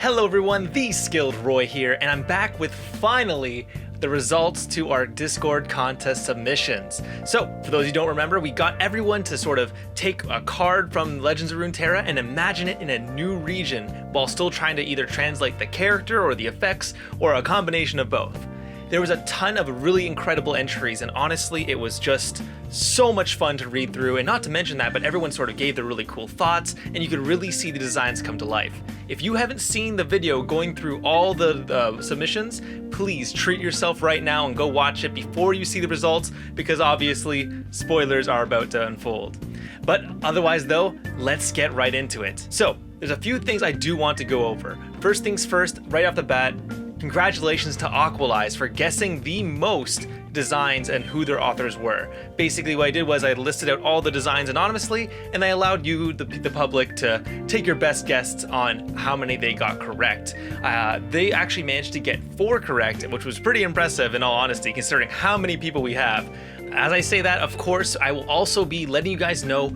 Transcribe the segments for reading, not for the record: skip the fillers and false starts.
Hello everyone, The Skilled Roy here, and I'm back with finally the results to our Discord contest submissions. So, for those who don't remember, we got everyone to sort of take a card from Legends of Runeterra and imagine it in a new region while still trying to either translate the character or the effects or a combination of both. There was a ton of really incredible entries, and honestly, it was just so much fun to read through, and not to mention that, but everyone sort of gave their really cool thoughts, and you could really see the designs come to life. If you haven't seen the video going through all the submissions, please treat yourself right now and go watch it before you see the results, because obviously, spoilers are about to unfold. But otherwise though, let's get right into it. So, there's a few things I do want to go over. First things first, right off the bat, congratulations to Aqualize for guessing the most designs and who their authors were. Basically what I did was I listed out all the designs anonymously, and I allowed you, the public, to take your best guesses on how many they got correct. They actually managed to get 4 correct, which was pretty impressive in all honesty, considering how many people we have. As I say that, of course, I will also be letting you guys know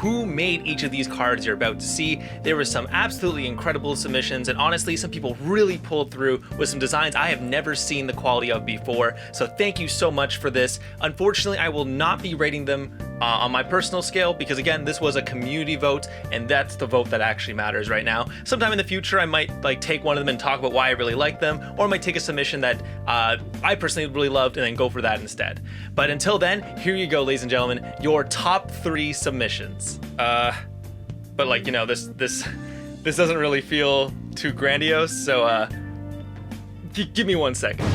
who made each of these cards you're about to see. There were some absolutely incredible submissions, and honestly, some people really pulled through with some designs I have never seen the quality of before, so thank you so much for this. Unfortunately, I will not be rating them on my personal scale, because again, this was a community vote, and that's the vote that actually matters right now. Sometime in the future, I might take one of them and talk about why I really like them, or I might take a submission that I personally really loved and then go for that instead. But until then, here you go, ladies and gentlemen, your top 3 submissions. But this doesn't really feel too grandiose, so give me 1 second.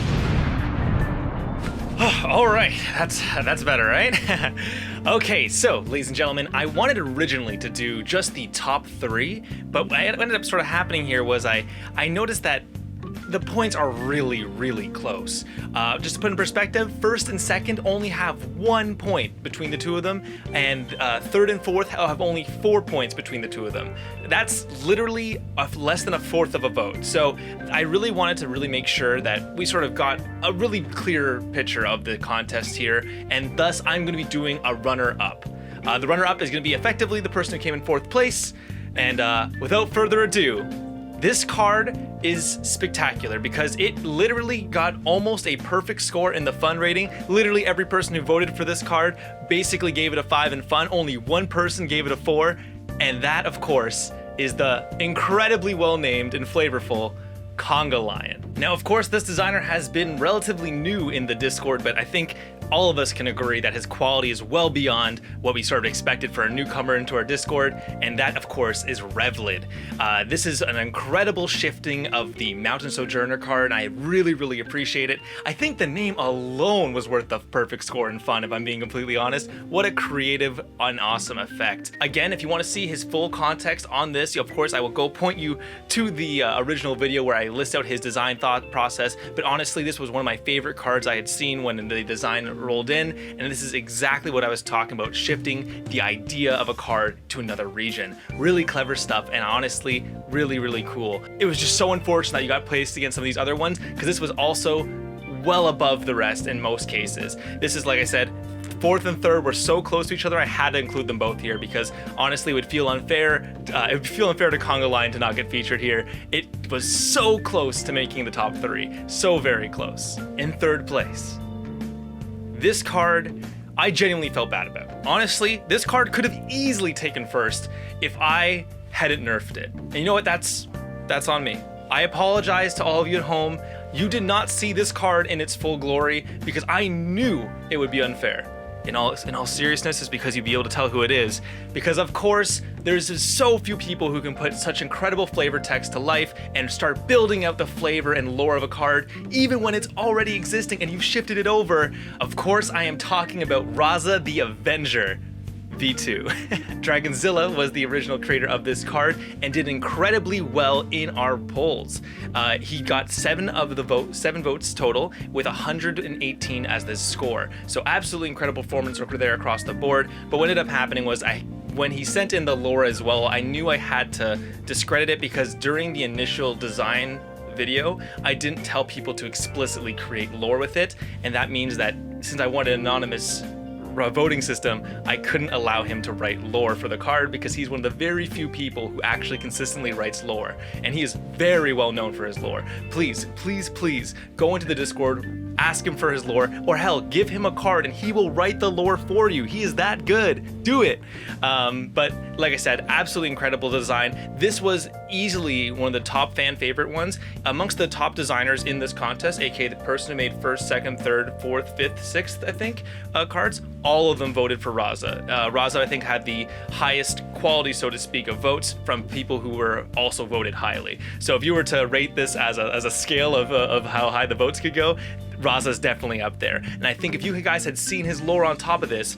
All right, that's better, right? Okay, so ladies and gentlemen, I wanted originally to do just the top 3, but what ended up sort of happening here was I noticed that the points are really close. Just to put in perspective, first and second only have 1 point between the two of them, and third and fourth have only 4 points between the two of them. That's literally less than a fourth of a vote. So I really wanted to really make sure that we sort of got a really clear picture of the contest here, and thus I'm going to be doing a runner-up. The runner-up is going to be effectively the person who came in 4th place, and without further ado, this card is spectacular because it literally got almost a perfect score in the fun rating. Literally every person who voted for this card basically gave it a 5 in fun. Only one person gave it a 4, and that, of course, is the incredibly well-named and flavorful Conga Lion. Now, of course, this designer has been relatively new in the Discord, but I think all of us can agree that his quality is well beyond what we sort of expected for a newcomer into our Discord, and that, of course, is Revlid. This is an incredible shifting of the Mountain Sojourner card, and I really appreciate it. I think the name alone was worth the perfect score in fun, if I'm being completely honest. What a creative and awesome effect. Again, if you want to see his full context on this, of course, I will go point you to the original video where I list out his design thought process, but honestly, this was one of my favorite cards I had seen when the design rolled in, and this is exactly what I was talking about, shifting the idea of a card to another region. Really clever stuff, and honestly, really cool. It was just so unfortunate that you got placed against some of these other ones, because this was also well above the rest in most cases. This is, like I said, 4th and 3rd were so close to each other, I had to include them both here because honestly it would feel unfair. It would feel unfair to Conga Lion to not get featured here. It was so close to making the top 3, so very close. In 3rd place, this card I genuinely felt bad about. Honestly, this card could have easily taken 1st if I hadn't nerfed it. And you know what? That's on me. I apologize to all of you at home. You did not see this card in its full glory because I knew it would be unfair. In all seriousness, is because you'd be able to tell who it is. Because of course, there's just so few people who can put such incredible flavor text to life and start building out the flavor and lore of a card, even when it's already existing and you've shifted it over. Of course, I am talking about Raza the Avenger V2. Dragonzilla was the original creator of this card and did incredibly well in our polls. He got 7 votes total with 118 as the score. So absolutely incredible performance there across the board. But what ended up happening was when he sent in the lore as well, I knew I had to discredit it because during the initial design video, I didn't tell people to explicitly create lore with it. And that means that since I wanted anonymous voting system, I couldn't allow him to write lore for the card because he's one of the very few people who actually consistently writes lore, and he is very well known for his lore. Please, please, please go into the Discord, ask him for his lore, or hell, give him a card and he will write the lore for you. He is that good. Do it. But like I said, absolutely incredible design. This was easily one of the top fan favorite ones. Amongst the top designers in this contest, aka the person who made first, second, third, fourth, fifth, sixth, I think, cards, all of them voted for Raza. Raza, I think, had the highest quality, so to speak, of votes from people who were also voted highly. So if you were to rate this as a scale of how high the votes could go, Raza's definitely up there. And I think if you guys had seen his lore on top of this,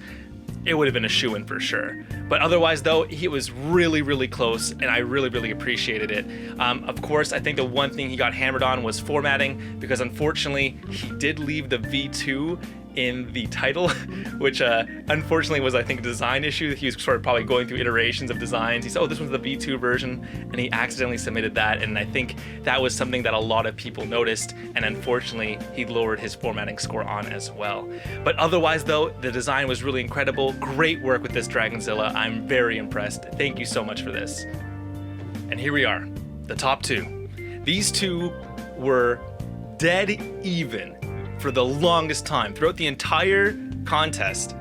it would have been a shoo-in for sure. But otherwise though, he was really, really close, and I really, really appreciated it. Of course, I think the one thing he got hammered on was formatting, because unfortunately, he did leave the V2 in the title, which unfortunately was, I think, a design issue. He was sort of probably going through iterations of designs. He said, oh, this one's the V2 version, and he accidentally submitted that, and I think that was something that a lot of people noticed, and unfortunately, he lowered his formatting score on as well. But otherwise, though, the design was really incredible. Great work with this Dragonzilla. I'm very impressed. Thank you so much for this. And here we are, the top two. These two were dead even for the longest time. Throughout the entire contest,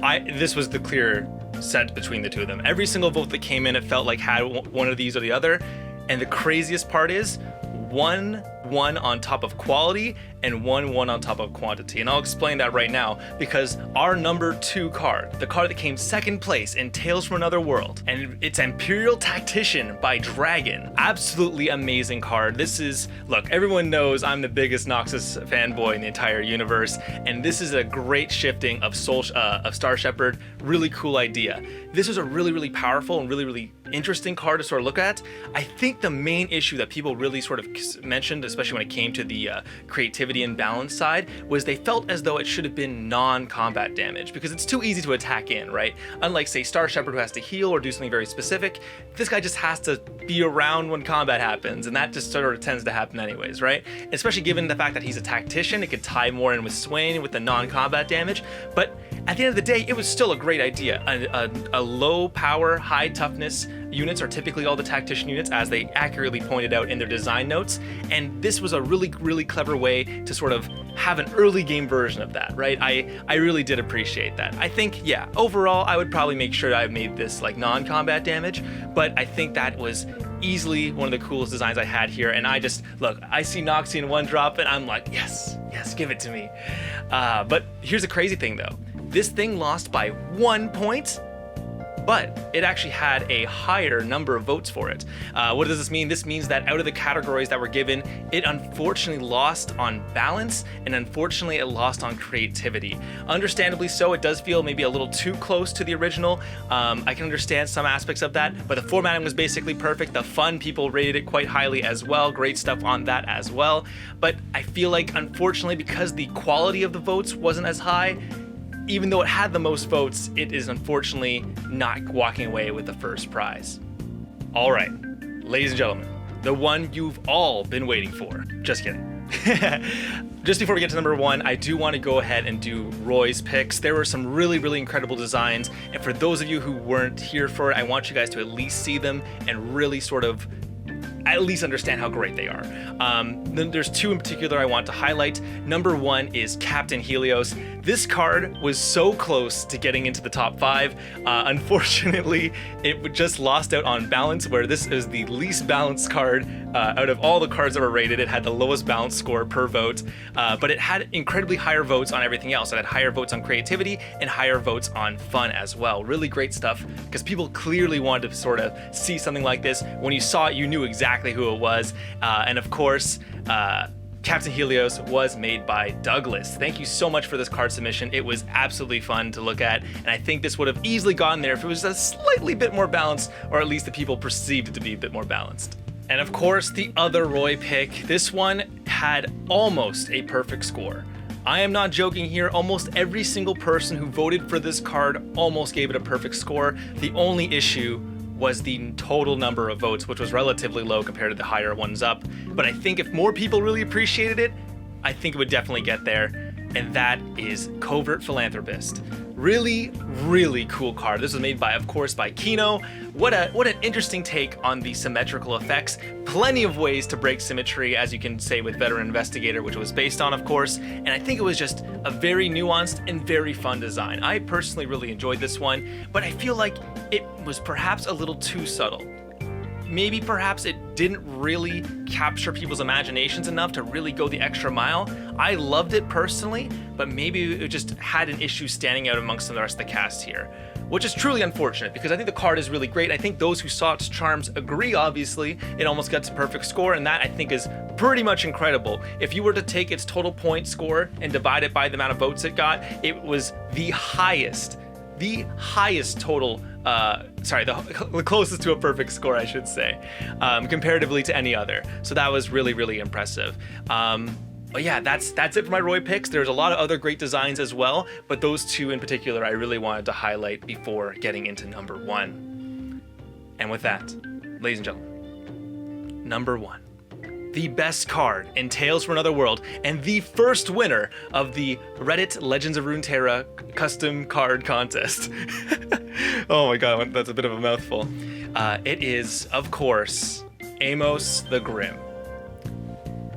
this was the clear set between the two of them. Every single vote that came in, it felt like had one of these or the other. And the craziest part is, one won on top of quality and one won on top of quantity. And I'll explain that right now, because our number 2 card, the card that came second place in Tales from Another World, and it's Imperial Tactician by Dragon. Absolutely amazing card. This is, look, everyone knows I'm the biggest Noxus fanboy in the entire universe, and this is a great shifting of Star Shepherd. Really cool idea. This was a really, really powerful and really, really interesting card to sort of look at. I think the main issue that people really sort of mentioned, especially when it came to the creativity and balance side, was they felt as though it should have been non-combat damage, because it's too easy to attack in, right? Unlike, say, Star Shepherd, who has to heal or do something very specific, this guy just has to be around when combat happens, and that just sort of tends to happen anyways, right? Especially given the fact that he's a tactician, it could tie more in with Swain with the non-combat damage, but at the end of the day, it was still a great idea. A low power, high toughness units are typically all the tactician units, as they accurately pointed out in their design notes, and this was a really, really clever way to sort of have an early game version of that, right? I really did appreciate that. I think, yeah, overall, I would probably make sure I made this like non-combat damage, but I think that was easily one of the coolest designs I had here, and I just, look, I see Noxie in one drop, and I'm like, yes, give it to me. But here's the crazy thing, though. This thing lost by 1 point, but it actually had a higher number of votes for it. What does this mean? This means that out of the categories that were given, it unfortunately lost on balance, and unfortunately it lost on creativity. Understandably so, it does feel maybe a little too close to the original. I can understand some aspects of that, but the formatting was basically perfect. The fun, people rated it quite highly as well. Great stuff on that as well. But I feel like, unfortunately, because the quality of the votes wasn't as high, even though it had the most votes, it is unfortunately not walking away with the first prize. All right, ladies and gentlemen, the one you've all been waiting for. Just kidding. Just before we get to number 1, I do want to go ahead and do Roy's picks. There were some really, really incredible designs, and for those of you who weren't here for it, I want you guys to at least see them and really sort of at least understand how great they are. Then there's 2 in particular I want to highlight. Number 1 is Captain Helios. This card was so close to getting into the top 5. Unfortunately, it just lost out on balance, where this is the least balanced card out of all the cards that were rated. It had the lowest balance score per vote, but it had incredibly higher votes on everything else. It had higher votes on creativity and higher votes on fun as well. Really great stuff, because people clearly wanted to sort of see something like this. When you saw it, you knew exactly who it was. And of course, Captain Helios was made by Douglas. Thank you so much for this card submission. It was absolutely fun to look at, and I think this would have easily gotten there if it was a slightly bit more balanced, or at least the people perceived it to be a bit more balanced. And of course, the other Roy pick, this one had almost a perfect score. I am not joking here, almost every single person who voted for this card almost gave it a perfect score. The only issue was the total number of votes, which was relatively low compared to the higher ones up. But I think if more people really appreciated it, I think it would definitely get there. And that is Covert Philanthropist. Really, really cool card. This was made by, of course, by Kino. What an interesting take on the symmetrical effects. Plenty of ways to break symmetry, as you can say with Veteran Investigator, which it was based on, of course. And I think it was just a very nuanced and very fun design. I personally really enjoyed this one, but I feel like it was perhaps a little too subtle. Maybe perhaps it didn't really capture people's imaginations enough to really go the extra mile. I loved it personally, but maybe it just had an issue standing out amongst the rest of the cast here, which is truly unfortunate because I think the card is really great. I think those who saw its charms agree, obviously. It almost gets a perfect score, and that I think is pretty much incredible. If you were to take its total point score and divide it by the amount of votes it got, it was the highest total, the closest to a perfect score, I should say, comparatively to any other. So that was really, really impressive. But yeah, that's it for my Roy picks. There's a lot of other great designs as well, but those two in particular I really wanted to highlight before getting into number one. And with that, ladies and gentlemen, number one. The best card in Tales from Another World, and the first winner of the Reddit Legends of Runeterra custom card contest. Oh my god, that's a bit of a mouthful. It is, of course, Amos the Grim.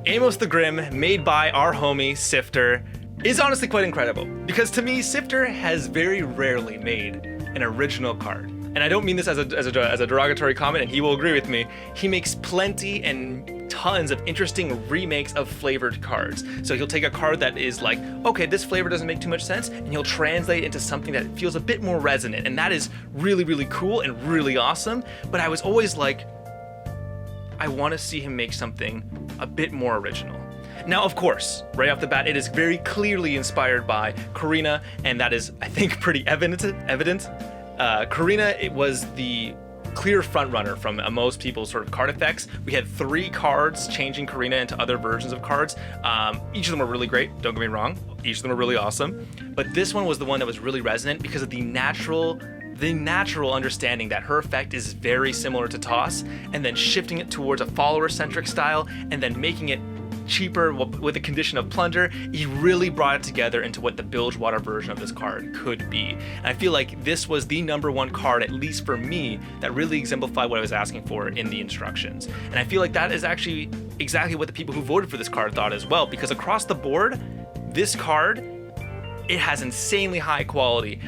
Amos the Grim, made by our homie Sifter, is honestly quite incredible, because to me, Sifter has very rarely made an original card. And I don't mean this as a derogatory comment, and he will agree with me. He makes plenty and tons of interesting remakes of flavored cards. So he'll take a card that is like, okay, this flavor doesn't make too much sense, and he'll translate it into something that feels a bit more resonant. And that is really, really cool and really awesome. But I was always like, I want to see him make something a bit more original. Now, of course, right off the bat, it is very clearly inspired by Karina, and that is, I think, pretty evident. Karina, it was the clear frontrunner from most people's sort of card effects. We had 3 cards changing Karina into other versions of cards. Each of them were really great, don't get me wrong. Each of them are really awesome. But this one was the one that was really resonant because of the natural understanding that her effect is very similar to Toss, and then shifting it towards a follower-centric style, and then making it cheaper with the condition of plunder. He really brought it together into what the Bilgewater version of this card could be. And I feel like this was the number one card, at least for me, that really exemplified what I was asking for in the instructions. And I feel like that is actually exactly what the people who voted for this card thought as well, because across the board, this card, it has insanely high quality,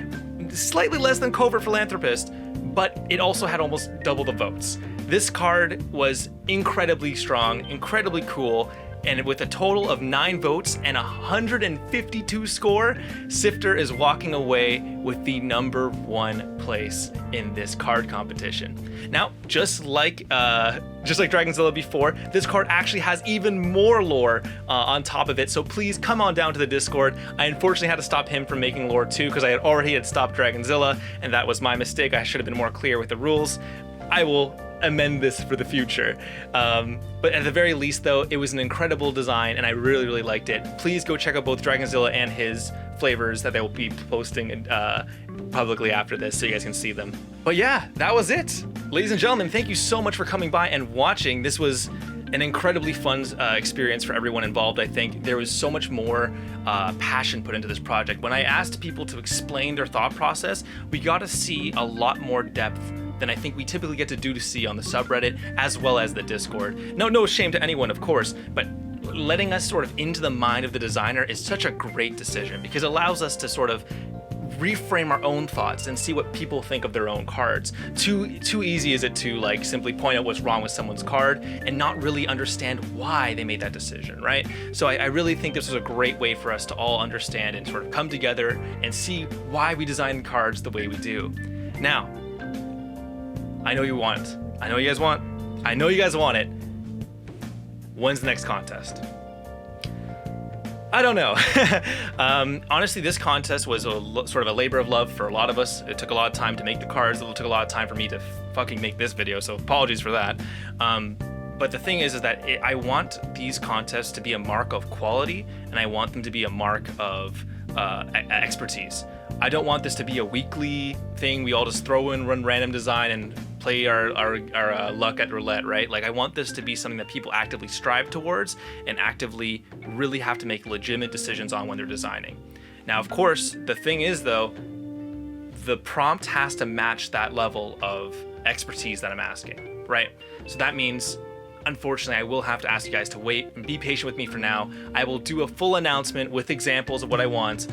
slightly less than Covert Philanthropist, but it also had almost double the votes. This card was incredibly strong, incredibly cool, and with a total of 9 votes and 152 score, Sifter is walking away with the number 1 place in this card competition. Now, just like Dragonzilla before, this card actually has even more lore on top of it, so please come on down to the Discord. I unfortunately had to stop him from making lore too, because I had already stopped Dragonzilla, and that was my mistake. I should have been more clear with the rules. I will amend this for the future. But at the very least, though, it was an incredible design, and I really, really liked it. Please go check out both Dragonzilla and his flavors that they will be posting publicly after this, so you guys can see them. But yeah, that was it. Ladies and gentlemen, thank you so much for coming by and watching. This was an incredibly fun experience for everyone involved. I think there was so much more passion put into this project. When I asked people to explain their thought process, we got to see a lot more depth than I think we typically get to see on the subreddit as well as the Discord. No shame to anyone, of course, but letting us sort of into the mind of the designer is such a great decision because it allows us to sort of reframe our own thoughts and see what people think of their own cards. Too easy is it to like simply point out what's wrong with someone's card and not really understand why they made that decision, right? So I really think this was a great way for us to all understand and sort of come together and see why we design cards the way we do. Now, I know you want it. I know you guys want it. When's the next contest? I don't know. Honestly, this contest was sort of a labor of love for a lot of us. It took a lot of time to make the cards. It took a lot of time for me to fucking make this video, so apologies for that. But the thing is that I want these contests to be a mark of quality, and I want them to be a mark of expertise. I don't want this to be a weekly thing we all just throw in, run random design, and play our luck at roulette, right? Like, I want this to be something that people actively strive towards and actively really have to make legitimate decisions on when they're designing. Now, of course, the thing is, though, the prompt has to match that level of expertise that I'm asking, right? So that means, unfortunately, I will have to ask you guys to wait and be patient with me for now. I will do a full announcement with examples of what I want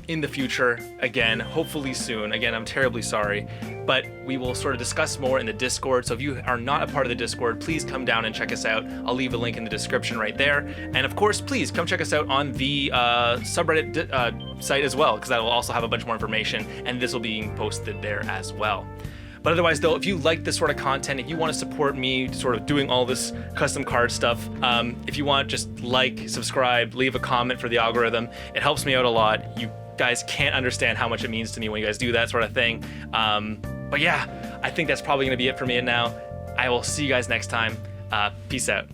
in the future, again, hopefully soon. Again, I'm terribly sorry, but we will sort of discuss more in the Discord. So if you are not a part of the Discord, please come down and check us out. I'll leave a link in the description right there. And of course, please come check us out on the subreddit site as well, because that will also have a bunch more information, and this will be being posted there as well. But otherwise, though, if you like this sort of content, if you want to support me sort of doing all this custom card stuff, if you want, just like, subscribe, leave a comment for the algorithm. It helps me out a lot. You guys can't understand how much it means to me when you guys do that sort of thing. But yeah, I think that's probably going to be it for me now. I will see you guys next time. Peace out.